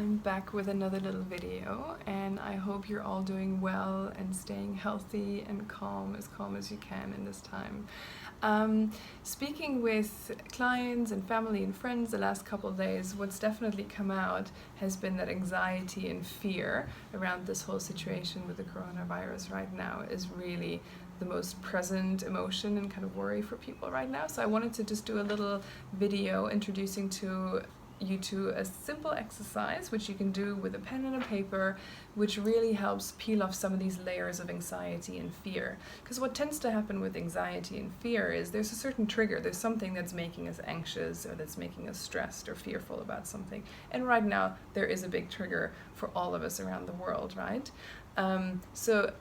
I'm back with another little video, and I hope you're all doing well and staying healthy and calm as you can in this time. Speaking with clients and family and friends the last couple of days, what's definitely come out has been that anxiety and fear around this whole situation with the coronavirus right now is really the most present emotion and kind of worry for people right now. So I wanted to just do a little video introducing you to a simple exercise which you can do with a pen and a paper, which really helps peel off some of these layers of anxiety and fear. Because what tends to happen with anxiety and fear is there's a certain trigger, there's something that's making us anxious or that's making us stressed or fearful about something. And right now there is a big trigger for all of us around the world, right? And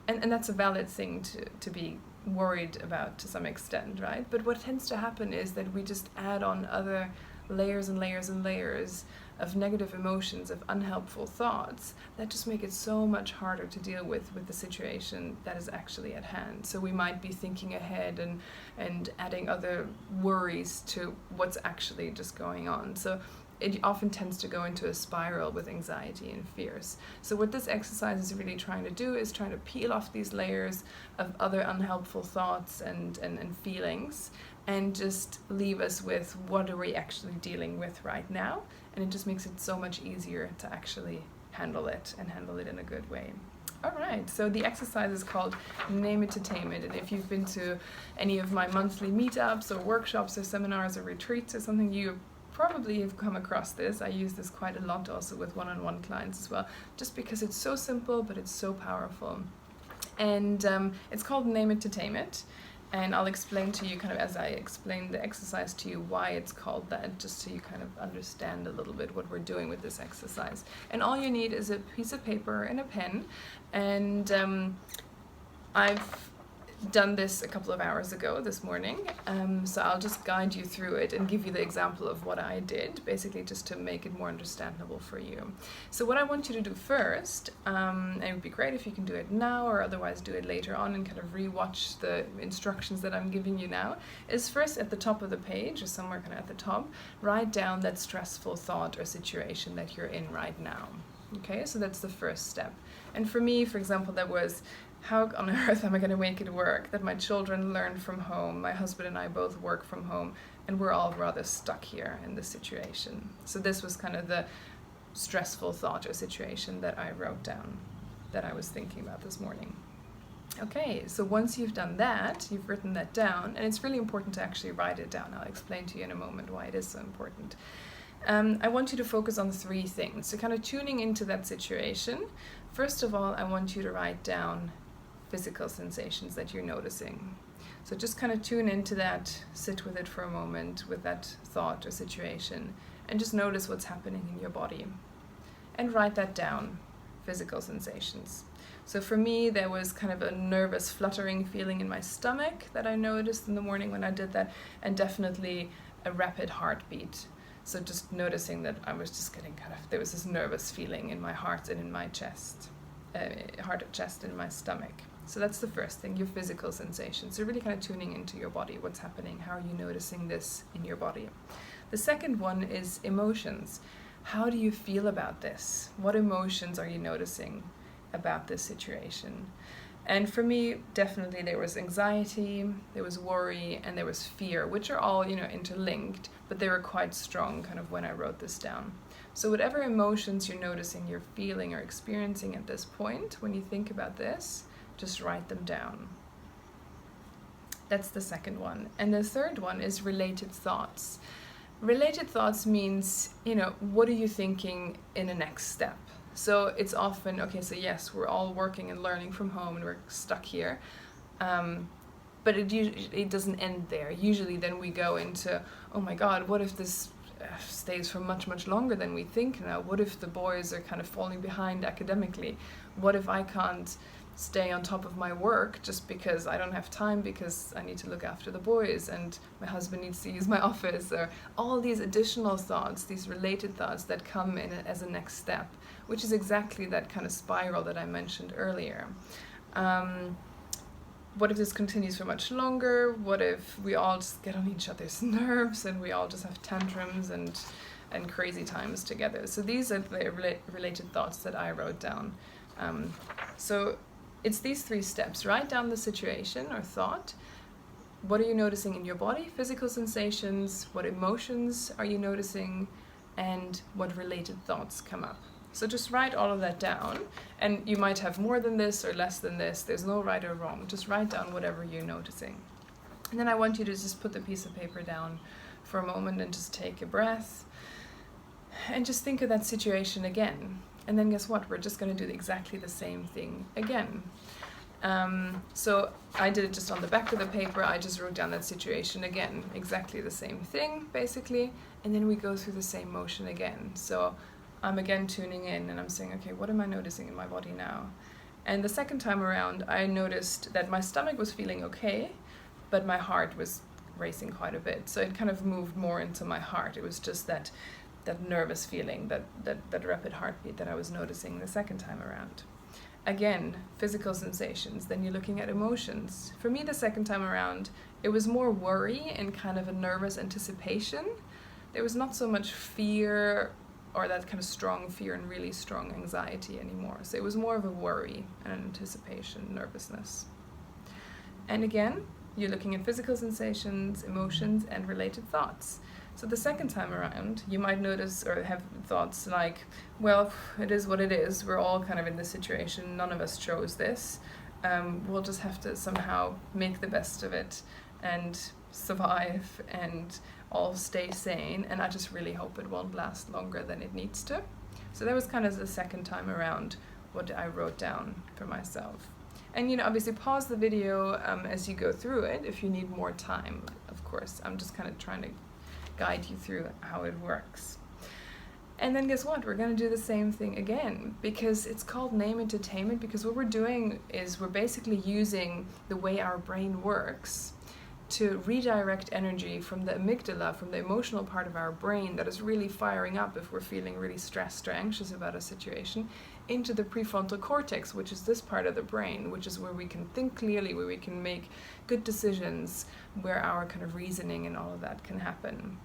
that's a valid thing to be worried about to some extent, right? But what tends to happen is that we just add on other layers and layers and layers of negative emotions, of unhelpful thoughts that just make it so much harder to deal with the situation that is actually at hand. So we might be thinking ahead and adding other worries to what's actually just going on. So it often tends to go into a spiral with anxiety and fears. So what this exercise is really trying to do is trying to peel off these layers of other unhelpful thoughts and feelings, and just leave us with what are we actually dealing with right now. And it just makes it so much easier to actually handle it and handle it in a good way. All right, so the exercise is called Name It to Tame It. And if you've been to any of my monthly meetups or workshops or seminars or retreats or something, you probably have come across this. I use this quite a lot also with one-on-one clients as well, just because it's so simple, but it's so powerful. And it's called Name It to Tame It. And I'll explain to you kind of as I explain the exercise to you why it's called that, just so you kind of understand a little bit what we're doing with this exercise. And all you need is a piece of paper and a pen. And I've done this a couple of hours ago this morning, so I'll just guide you through it and give you the example of what I did, basically just to make it more understandable for you. So what I want you to do first, and it would be great if you can do it now or otherwise do it later on and kind of re-watch the instructions that I'm giving you now, is first at the top of the page or somewhere kind of at the top, write down that stressful thought or situation that you're in right now. Okay, so that's the first step. And for me, for example, that was, how on earth am I going to make it work that my children learn from home, my husband and I both work from home, and we're all rather stuck here in this situation. So this was kind of the stressful thought or situation that I wrote down, that I was thinking about this morning. Okay, so once you've done that, you've written that down, and it's really important to actually write it down. I'll explain to you in a moment why it is so important. I want you to focus on three things. So kind of tuning into that situation. First of all, I want you to write down physical sensations that you're noticing. So just kind of tune into that, sit with it for a moment with that thought or situation, and just notice what's happening in your body. And write that down, physical sensations. So for me, there was kind of a nervous fluttering feeling in my stomach that I noticed in the morning when I did that, and definitely a rapid heartbeat. So just noticing that I was just getting there was this nervous feeling in my heart and in my chest, chest and in my stomach. So that's the first thing, your physical sensations. So really kind of tuning into your body, what's happening, how are you noticing this in your body. The second one is emotions. How do you feel about this? What emotions are you noticing about this situation? And for me, definitely there was anxiety, there was worry, and there was fear, which are all, interlinked, but they were quite strong kind of when I wrote this down. So whatever emotions you're noticing, you're feeling or experiencing at this point, when you think about this, just write them down. That's the second one. And the third one is related thoughts. Related thoughts means, what are you thinking in the next step? So it's often, okay, so yes, we're all working and learning from home and we're stuck here. But it doesn't end there. Usually then we go into, oh my God, what if this stays for much, much longer than we think now? What if the boys are kind of falling behind academically? What if I can't stay on top of my work just because I don't have time because I need to look after the boys and my husband needs to use my office? Or all these additional thoughts, these related thoughts that come in as a next step, which is exactly that kind of spiral that I mentioned earlier. what if this continues for much longer? What if we all just get on each other's nerves and we all just have tantrums and crazy times together? So these are the related thoughts that I wrote down. So it's these 3 steps. Write down the situation or thought. What are you noticing in your body? Physical sensations. What emotions are you noticing? And what related thoughts come up? So just write all of that down, and you might have more than this or less than this. There's no right or wrong. Just write down whatever you're noticing. And then I want you to just put the piece of paper down for a moment and just take a breath and just think of that situation again. And then guess what? We're just going to do exactly the same thing again. So I did it just on the back of the paper. I just wrote down that situation again, exactly the same thing basically, and then we go through the same motion again. So I'm again tuning in and I'm saying, okay, what am I noticing in my body now? And the second time around, I noticed that my stomach was feeling okay, but my heart was racing quite a bit. So it kind of moved more into my heart. It was just that nervous feeling, that rapid heartbeat that I was noticing the second time around. Again, physical sensations. Then you're looking at emotions. For me, the second time around, it was more worry and kind of a nervous anticipation. There was not so much fear or that kind of strong fear and really strong anxiety anymore. So it was more of a worry and an anticipation, nervousness. And again, you're looking at physical sensations, emotions, and related thoughts. So the second time around, you might notice or have thoughts like, well, it is what it is. We're all kind of in this situation. None of us chose this. We'll just have to somehow make the best of it and survive and all stay sane. And I just really hope it won't last longer than it needs to. So that was kind of the second time around what I wrote down for myself. And, obviously pause the video as you go through it if you need more time, of course. I'm just kind of trying to guide you through how it works. And then guess what? We're going to do the same thing again, because it's called name entertainment, because what we're doing is we're basically using the way our brain works to redirect energy from the amygdala, from the emotional part of our brain that is really firing up if we're feeling really stressed or anxious about a situation, into the prefrontal cortex, which is this part of the brain, which is where we can think clearly, where we can make good decisions, where our kind of reasoning and all of that can happen.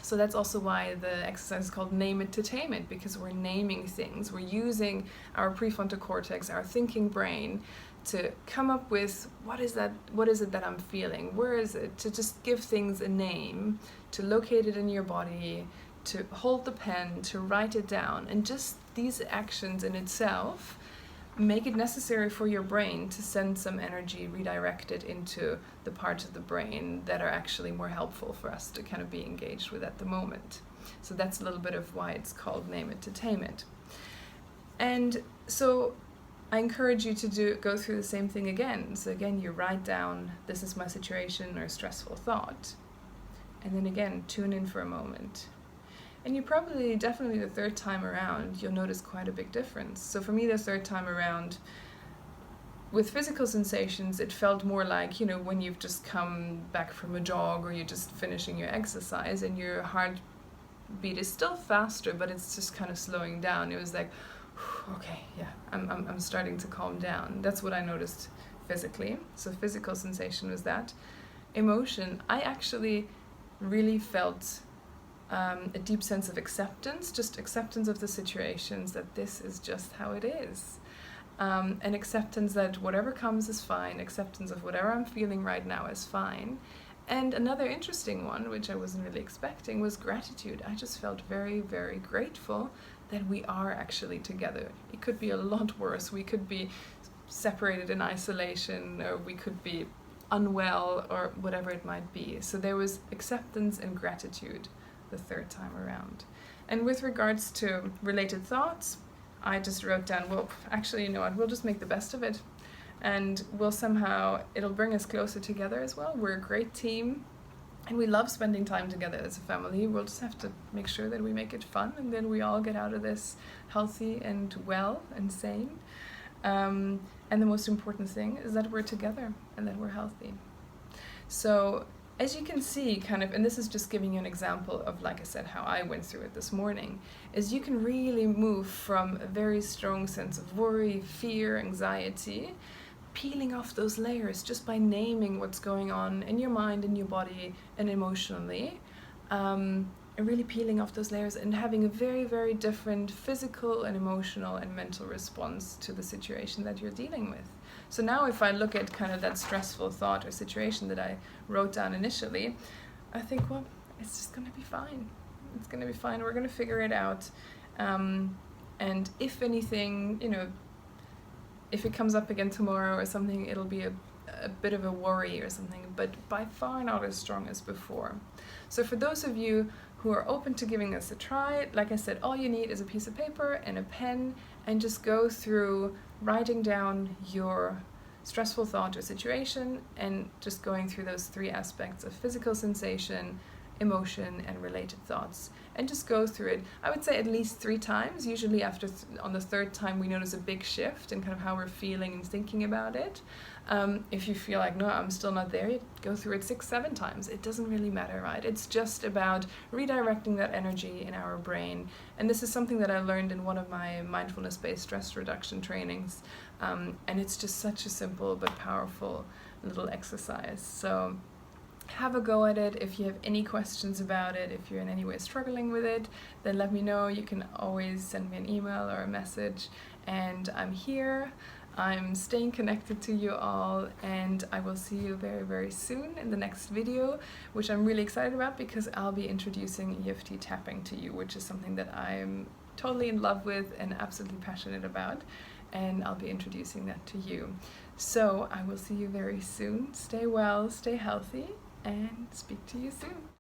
So that's also why the exercise is called name entertainment, because we're naming things. We're using our prefrontal cortex, our thinking brain, to come up with what is it that I'm feeling? Where is it? To just give things a name, to locate it in your body, to hold the pen, to write it down. And just these actions in itself make it necessary for your brain to send some energy redirected into the parts of the brain that are actually more helpful for us to kind of be engaged with at the moment. So that's a little bit of why it's called name entertainment. And so I encourage you to go through the same thing again. So again, you write down, this is my situation or stressful thought. And then again, tune in for a moment. And you definitely the third time around, you'll notice quite a big difference. So for me, the third time around, with physical sensations, it felt more like, when you've just come back from a jog or you're just finishing your exercise and your heartbeat is still faster, but it's just kind of slowing down. It was like, okay, yeah, I'm starting to calm down. That's what I noticed physically. So physical sensation was that. Emotion, I actually really felt a deep sense of acceptance, just acceptance of the situations, that this is just how it is. And acceptance that whatever comes is fine, acceptance of whatever I'm feeling right now is fine. And another interesting one, which I wasn't really expecting, was gratitude. I just felt very, very grateful that we are actually together. It could be a lot worse. We could be separated in isolation, or we could be unwell, or whatever it might be. So there was acceptance and gratitude the third time around. And with regards to related thoughts, I just wrote down, well, actually, you know what, we'll just make the best of it. And it'll bring us closer together as well. We're a great team, and we love spending time together as a family. We'll just have to make sure that we make it fun, and then we all get out of this healthy and well and sane. And the most important thing is that we're together and that we're healthy. So as you can see, and this is just giving you an example of, like I said, how I went through it this morning, is you can really move from a very strong sense of worry, fear, anxiety, peeling off those layers just by naming what's going on in your mind, in your body, and emotionally. And really peeling off those layers and having a very, very different physical and emotional and mental response to the situation that you're dealing with. So now if I look at kind of that stressful thought or situation that I wrote down initially, I think, well, it's just going to be fine. It's going to be fine. We're going to figure it out. And if anything, you know, if it comes up again tomorrow or something, it'll be a bit of a worry or something, but by far not as strong as before. So for those of you who are open to giving this a try, like I said, all you need is a piece of paper and a pen, and just go through writing down your stressful thought or situation and just going through those 3 aspects of physical sensation, emotion, and related thoughts, and just go through it. I would say at least 3 times. Usually after on the 3rd time we notice a big shift in kind of how we're feeling and thinking about it. If you feel like, no, I'm still not there, you go through it 6, 7 times. It doesn't really matter, right? It's just about redirecting that energy in our brain. And this is something that I learned in one of my mindfulness-based stress reduction trainings. And it's just such a simple but powerful little exercise. So have a go at it. If you have any questions about it, if you're in any way struggling with it, then let me know. You can always send me an email or a message, and I'm here. I'm staying connected to you all, and I will see you very, very soon in the next video, which I'm really excited about because I'll be introducing EFT tapping to you, which is something that I'm totally in love with and absolutely passionate about, and I'll be introducing that to you. So I will see you very soon. Stay well, stay healthy, and speak to you soon.